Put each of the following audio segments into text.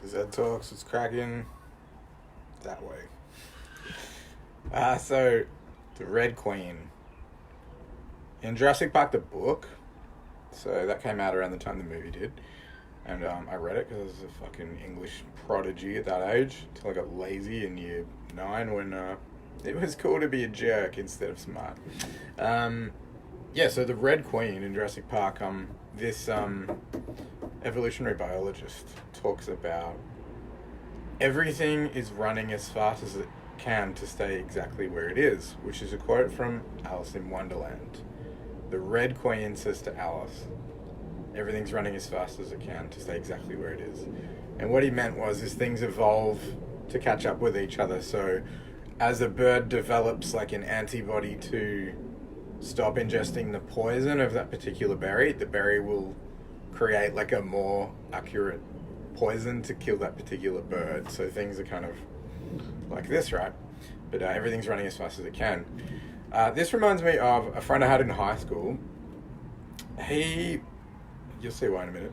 ZED Talks, it's cracking that way. So, the Red Queen. In Jurassic Park, the book, so that came out around the time the movie did. And I read it because I was a fucking English prodigy at that age, until I got lazy in year 9 when it was cool to be a jerk instead of smart. So the Red Queen in Jurassic Park, this evolutionary biologist talks about everything is running as fast as it can to stay exactly where it is, which is a quote from Alice in Wonderland. The Red Queen says to Alice, everything's running as fast as it can to stay exactly where it is. And what he meant was things evolve to catch up with each other. So as a bird develops like an antibody to stop ingesting the poison of that particular berry, the berry will create like a more accurate poison to kill that particular bird. So things are kind of like this, right? But everything's running as fast as it can. This reminds me of a friend I had in high school. You'll see why in a minute.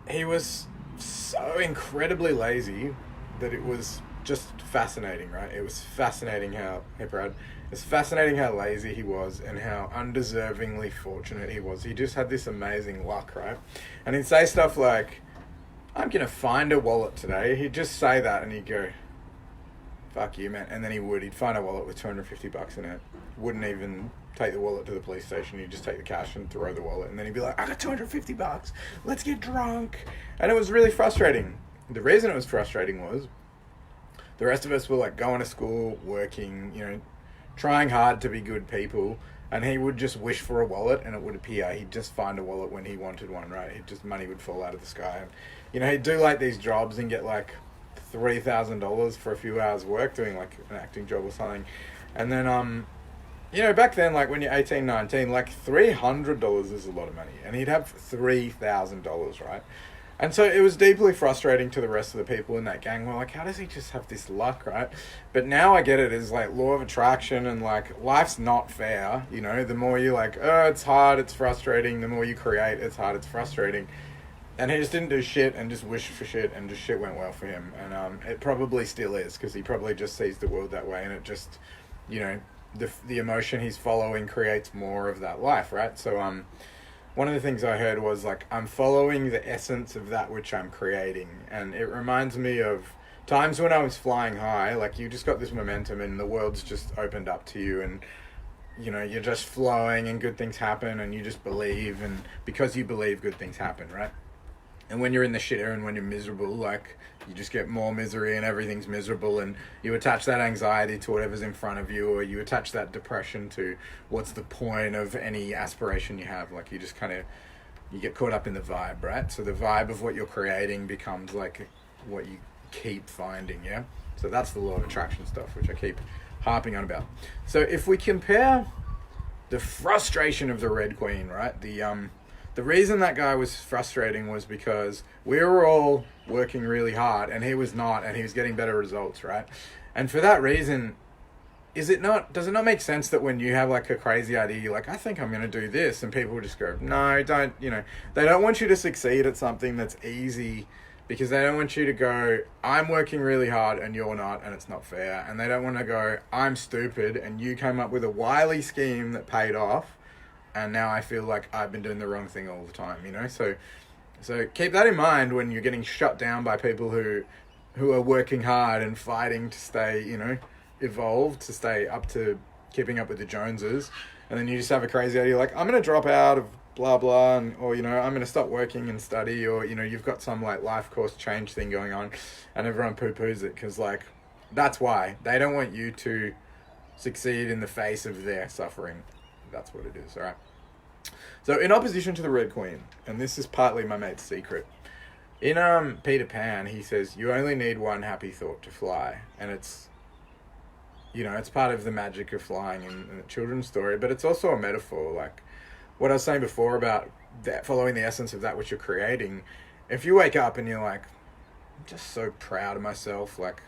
He was so incredibly lazy that it was just fascinating, right? It was fascinating it's fascinating how lazy he was and how undeservingly fortunate he was. He just had this amazing luck, right? And he'd say stuff like, I'm going to find a wallet today. He'd just say that and he'd go, fuck you, man. And then he'd find a wallet with $250 in it. Wouldn't even take the wallet to the police station. He'd just take the cash and throw the wallet. And then he'd be like, I got $250. Let's get drunk. And it was really frustrating. The reason it was frustrating was the rest of us were like going to school, working, trying hard to be good people. And he would just wish for a wallet and it would appear. He'd just find a wallet when he wanted one, right? Money would fall out of the sky. And, he'd do like these jobs and get like $3,000 for a few hours work doing like an acting job or something. And then, back then, like when you're 18, 19, like $300 is a lot of money. And he'd have $3,000, right? And so it was deeply frustrating to the rest of the people in that gang. We're like, how does he just have this luck, right? But now I get it as like law of attraction and like life's not fair. The more you like, it's hard, it's frustrating. The more you create, it's hard, it's frustrating. And he just didn't do shit and just wished for shit and just shit went well for him. And it probably still is because he probably just sees the world that way and it just, the emotion he's following creates more of that life, right? So one of the things I heard was like, I'm following the essence of that which I'm creating. And it reminds me of times when I was flying high, like you just got this momentum and the world's just opened up to you and, you're just flowing and good things happen and you just believe. And because you believe, good things happen, right? And when you're in the shitter and when you're miserable, like you just get more misery and everything's miserable and you attach that anxiety to whatever's in front of you or you attach that depression to what's the point of any aspiration you have. Like you just you get caught up in the vibe, right? So the vibe of what you're creating becomes like what you keep finding, yeah? So that's the law of attraction stuff, which I keep harping on about. So if we compare the frustration of the Red Queen, right? The reason that guy was frustrating was because we were all working really hard and he was not, and he was getting better results, right? And for that reason, does it not make sense that when you have like a crazy idea, you're like, I think I'm going to do this, and people just go, no, don't, they don't want you to succeed at something that's easy because they don't want you to go, I'm working really hard and you're not, and it's not fair. And they don't want to go, I'm stupid and you came up with a wily scheme that paid off. And now I feel like I've been doing the wrong thing all the time, So keep that in mind when you're getting shut down by people who are working hard and fighting to stay, evolved, to stay up to keeping up with the Joneses. And then you just have a crazy idea like, I'm going to drop out of blah, blah, or, I'm going to stop working and study, or, you've got some like life course change thing going on and everyone poo-poos it because like, that's why. They don't want you to succeed in the face of their suffering. That's what it is, all right? So in opposition to the Red Queen, and this is partly my mate's secret, in Peter Pan, he says, you only need one happy thought to fly. And it's, it's part of the magic of flying in a children's story, but it's also a metaphor. Like what I was saying before about that, following the essence of that which you're creating. If you wake up and you're like, I'm just so proud of myself, like,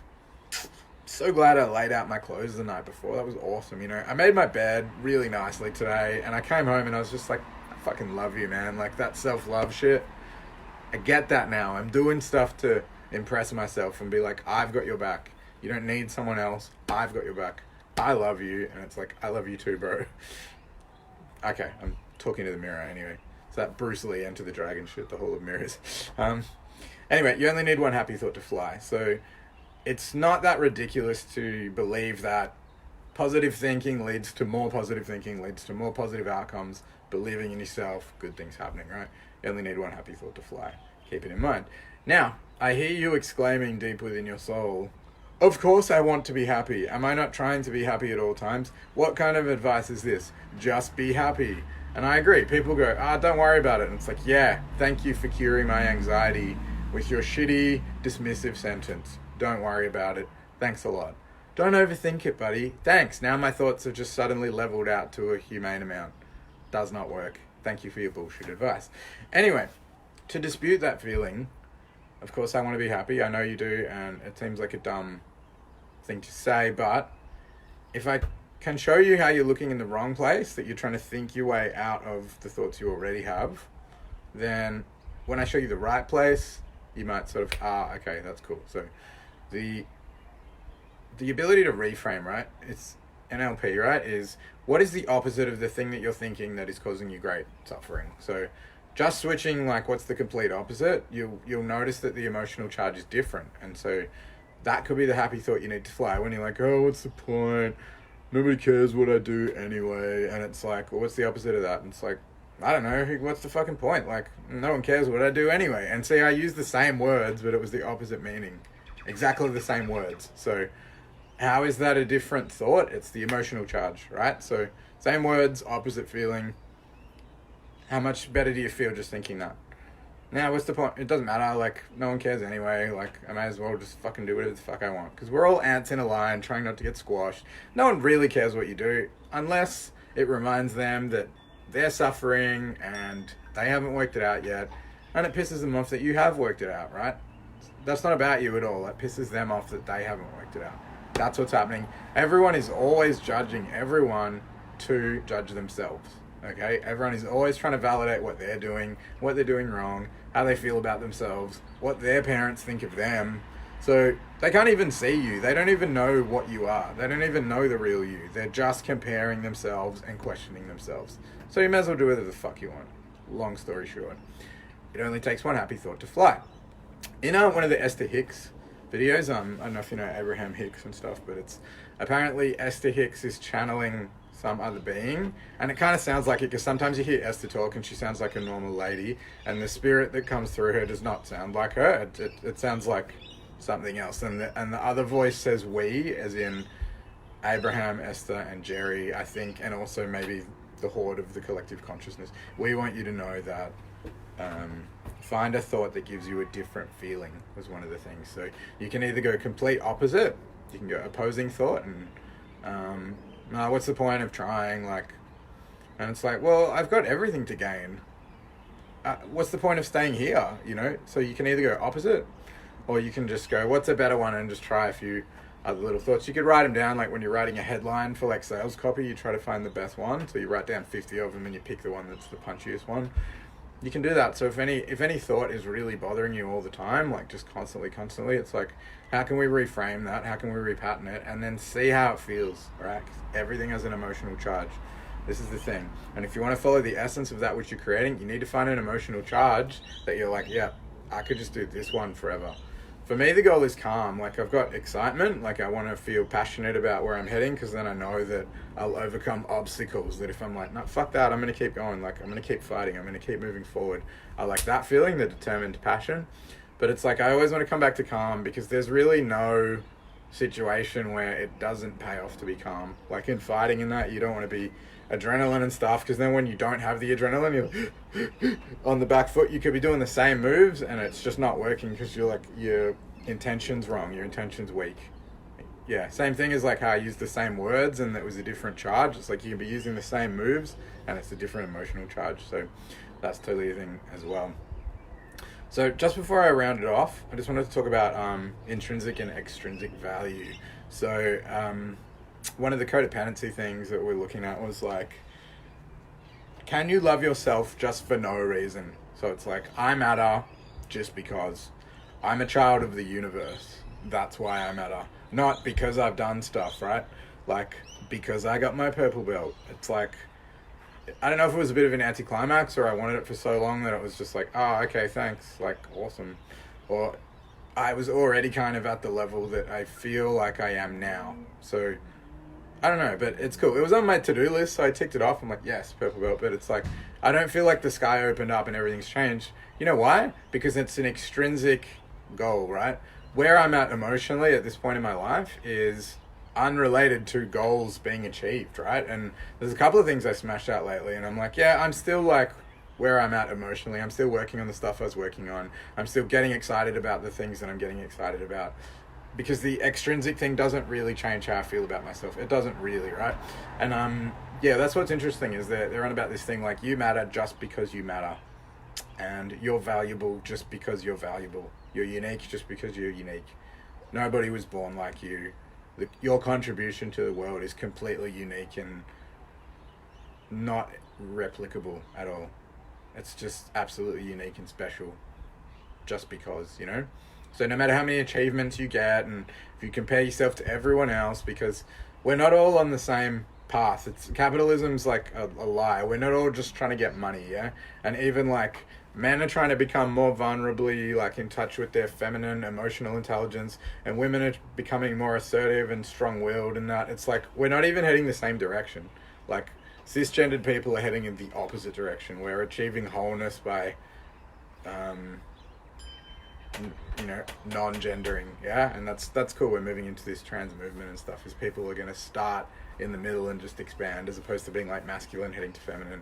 so glad I laid out my clothes the night before. That was awesome, I made my bed really nicely today, and I came home and I was just like, I fucking love you, man. Like, that self-love shit, I get that now. I'm doing stuff to impress myself and be like, I've got your back. You don't need someone else. I've got your back. I love you. And it's like, I love you too, bro. Okay, I'm talking to the mirror anyway. It's that Bruce Lee Enter the Dragon shit, the Hall of Mirrors. Anyway, you only need one happy thought to fly. So it's not that ridiculous to believe that positive thinking leads to more positive thinking, leads to more positive outcomes. Believing in yourself, good things happening, right? You only need one happy thought to fly. Keep it in mind. Now, I hear you exclaiming deep within your soul, of course I want to be happy. Am I not trying to be happy at all times? What kind of advice is this? Just be happy. And I agree. People go, don't worry about it. And it's like, yeah, thank you for curing my anxiety with your shitty, dismissive sentence. Don't worry about it. Thanks a lot. Don't overthink it, buddy. Thanks. Now my thoughts have just suddenly leveled out to a humane amount. Does not work. Thank you for your bullshit advice. Anyway, to dispute that feeling, of course I want to be happy. I know you do, and it seems like a dumb thing to say, but if I can show you how you're looking in the wrong place, that you're trying to think your way out of the thoughts you already have, then when I show you the right place, you might sort of, okay, that's cool. So the ability to reframe, right? It's NLP, right? Is what is the opposite of the thing that you're thinking that is causing you great suffering? So just switching, like, what's the complete opposite? You'll notice that the emotional charge is different. And so that could be the happy thought you need to fly when you're like, oh, what's the point? Nobody cares what I do anyway. And it's like, well, what's the opposite of that? And it's like, I don't know, what's the fucking point? Like, no one cares what I do anyway. And see, I used the same words, but it was the opposite meaning. Exactly the same words. So how is that a different thought? It's the emotional charge, right? So same words, opposite feeling. How much better do you feel just thinking that? Now, what's the point? It doesn't matter. Like, no one cares anyway. Like, I may as well just fucking do whatever the fuck I want. Because we're all ants in a line trying not to get squashed. No one really cares what you do unless it reminds them that they're suffering and they haven't worked it out yet. And it pisses them off that you have worked it out, right? That's not about you at all. It pisses them off that they haven't worked it out. That's what's happening. Everyone is always judging everyone to judge themselves. Okay? Everyone is always trying to validate what they're doing wrong, how they feel about themselves, what their parents think of them. So they can't even see you. They don't even know what you are. They don't even know the real you. They're just comparing themselves and questioning themselves. So you may as well do whatever the fuck you want. Long story short. It only takes one happy thought to fly. In one of the Esther Hicks videos, I don't know if you know Abraham Hicks and stuff, but it's apparently Esther Hicks is channeling some other being, and it kind of sounds like it because sometimes you hear Esther talk and she sounds like a normal lady, and the spirit that comes through her does not sound like her. It sounds like something else, and the other voice says we, as in Abraham, Esther, and Jerry, I think, and also maybe the horde of the collective consciousness. We want you to know that find a thought that gives you a different feeling was one of the things. So you can either go complete opposite, you can go opposing thought, and no, what's the point of trying? Like, and it's like, well, I've got everything to gain. What's the point of staying here? You know, so you can either go opposite, or you can just go, what's a better one, and just try a few other little thoughts. You could write them down, like when you're writing a headline for like sales copy, you try to find the best one. So you write down 50 of them and you pick the one that's the punchiest one. You can do that. So if any thought is really bothering you all the time, like just constantly, it's like, how can we reframe that? How can we repattern it? And then see how it feels, right? Everything has an emotional charge. This is the thing. And if you want to follow the essence of that which you're creating, you need to find an emotional charge that you're like, yeah, I could just do this one forever. For me, the goal is calm. Like, I've got excitement. Like, I want to feel passionate about where I'm heading, because then I know that I'll overcome obstacles. That if I'm like, no, fuck that, I'm going to keep going. Like, I'm going to keep fighting. I'm going to keep moving forward. I like that feeling, the determined passion. But it's like, I always want to come back to calm, because there's really no situation where it doesn't pay off to be calm. Like, in fighting and that, you don't want to be adrenaline and stuff, because then when you don't have the adrenaline, you're on the back foot. You could be doing the same moves and it's just not working because you're like, your intention's wrong, your intention's weak. Yeah, same thing as like how I used the same words and that was a different charge. It's like you can be using the same moves and it's a different emotional charge. So that's totally a thing as well. So just before I round it off, I just wanted to talk about intrinsic and extrinsic value. So one of the codependency things that we're looking at was like, can you love yourself just for no reason? So it's like, I matter just because. I'm a child of the universe. That's why I matter. Not because I've done stuff, right? Like, because I got my purple belt. It's like, I don't know if it was a bit of an anticlimax or I wanted it for so long that it was just like, oh, okay, thanks. Like, awesome. Or I was already kind of at the level that I feel like I am now. So, I don't know, but it's cool. It was on my to-do list, so I ticked it off. I'm like, yes, purple belt. But it's like, I don't feel like the sky opened up and everything's changed. You know why? Because it's an extrinsic goal, right? Where I'm at emotionally at this point in my life is unrelated to goals being achieved, right? And there's a couple of things I smashed out lately, and I'm like, yeah, I'm still like where I'm at emotionally. I'm still working on the stuff I was working on. I'm still getting excited about the things that I'm getting excited about. Because the extrinsic thing doesn't really change how I feel about myself. It doesn't really, right? And yeah, that's what's interesting is that they're on about this thing like you matter just because you matter. And you're valuable just because you're valuable. You're unique just because you're unique. Nobody was born like you. Your contribution to the world is completely unique and not replicable at all. It's just absolutely unique and special just because, you know? So no matter how many achievements you get and if you compare yourself to everyone else, because we're not all on the same path. Capitalism's like a lie. We're not all just trying to get money, yeah? And even like men are trying to become more vulnerably like in touch with their feminine emotional intelligence, and women are becoming more assertive and strong-willed, and that it's like we're not even heading the same direction. Like cisgendered people are heading in the opposite direction. We're achieving wholeness by non-gendering, yeah? And that's cool. We're moving into this trans movement and stuff, as people are going to start in the middle and just expand, as opposed to being like masculine heading to feminine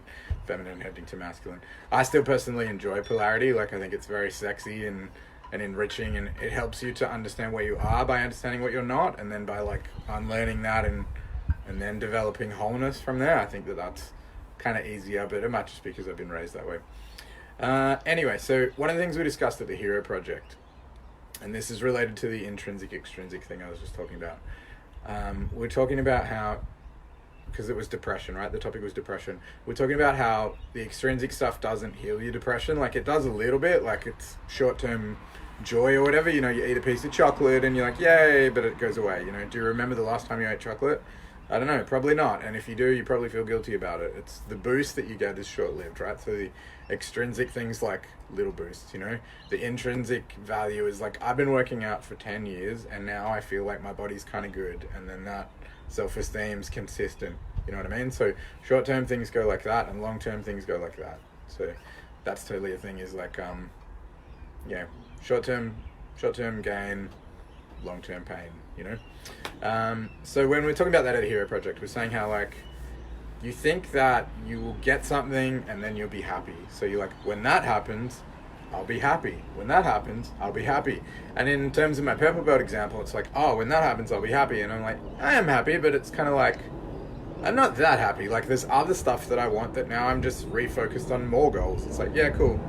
heading to masculine. I still personally enjoy polarity. Like, I think it's very sexy and enriching, and it helps you to understand where you are by understanding what you're not, and then by like unlearning that and then developing wholeness from there. I think that's kind of easier, but it might just be because I've been raised that way. Anyway, so one of the things we discussed at the Hero Project, and this is related to the intrinsic-extrinsic thing I was just talking about. We're talking about how, because it was depression, right? The topic was depression. We're talking about how the extrinsic stuff doesn't heal your depression. Like, it does a little bit, like it's short-term joy or whatever. You know, you eat a piece of chocolate and you're like, yay, but it goes away. You know, do you remember the last time you ate chocolate? I don't know, probably not. And if you do, you probably feel guilty about it. It's the boost that you get is short-lived, right? So the extrinsic things like little boosts, you know? The intrinsic value is like, I've been working out for 10 years and now I feel like my body's kind of good. And then that self-esteem's consistent, you know what I mean? So short-term things go like that and long-term things go like that. So that's totally a thing, is like, yeah, short-term gain, long-term pain, you know? So when we're talking about that at a Hero Project, we're saying how like you think that you will get something and then you'll be happy. So you're like, when that happens, I'll be happy. When that happens, I'll be happy. And in terms of my purple belt example, it's like, oh, when that happens, I'll be happy. And I'm like, I am happy, but it's kind of like, I'm not that happy. Like, there's other stuff that I want that now I'm just refocused on more goals. It's like, yeah, cool.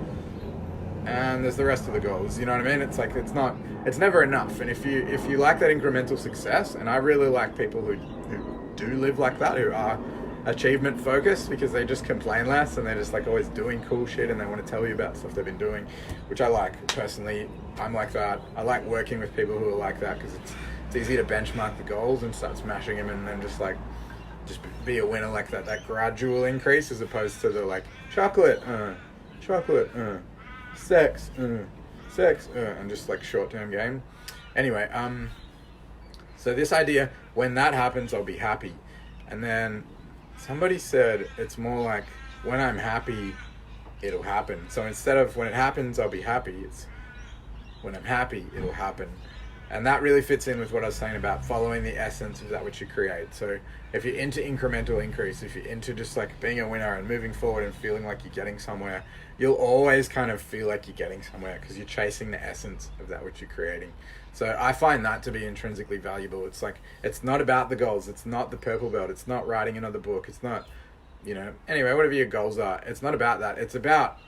And there's the rest of the goals, you know what I mean? It's like, it's never enough. And if you like that incremental success, and I really like people who do live like that, who are achievement focused, because they just complain less and they're just like always doing cool shit and they want to tell you about stuff they've been doing, which I like. Personally, I'm like that. I like working with people who are like that, because it's easy to benchmark the goals and start smashing them, and then just be a winner like that gradual increase, as opposed to the like chocolate, sex, and just like short-term game. Anyway, so this idea, when that happens, I'll be happy. And then somebody said it's more like, when I'm happy, it'll happen. So instead of when it happens, I'll be happy, it's when I'm happy, it'll happen. And that really fits in with what I was saying about following the essence of that which you create. So if you're into incremental increase, if you're into just like being a winner and moving forward and feeling like you're getting somewhere, you'll always kind of feel like you're getting somewhere, because you're chasing the essence of that which you're creating. So I find that to be intrinsically valuable. It's like, it's not about the goals. It's not the purple belt. It's not writing another book. It's not, anyway, whatever your goals are, it's not about that. It's about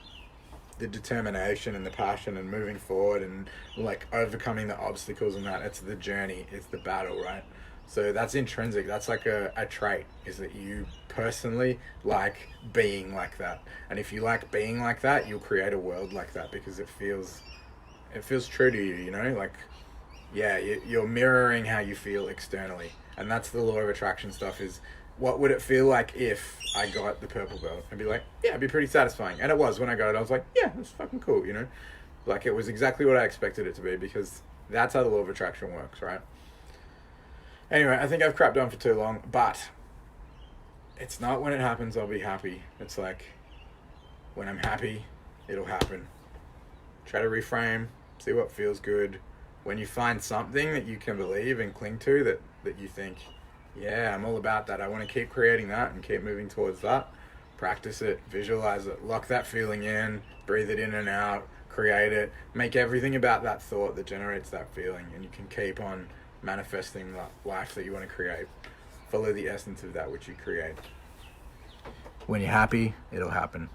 the determination and the passion and moving forward and like overcoming the obstacles and that. It's the journey. It's the battle, right? So that's intrinsic. That's like a trait, is that you personally like being like that. And if you like being like that, you'll create a world like that, because it feels it feels true to you, you know? Like, yeah, you're mirroring how you feel externally. And that's the law of attraction stuff is, what would it feel like if I got the purple belt? I'd be like, yeah, it'd be pretty satisfying. And it was. When I got it, I was like, yeah, that's fucking cool, you know? Like, it was exactly what I expected it to be, because that's how the law of attraction works, right? Anyway, I think I've crapped on for too long, but it's not when it happens I'll be happy. It's like, when I'm happy, it'll happen. Try to reframe, see what feels good. When you find something that you can believe and cling to, that you think, yeah, I'm all about that, I want to keep creating that and keep moving towards that, practice it, visualize it, lock that feeling in, breathe it in and out, create it, make everything about that thought that generates that feeling, and you can keep on manifesting that life that you want to create. Follow the essence of that which you create. When you're happy, it'll happen.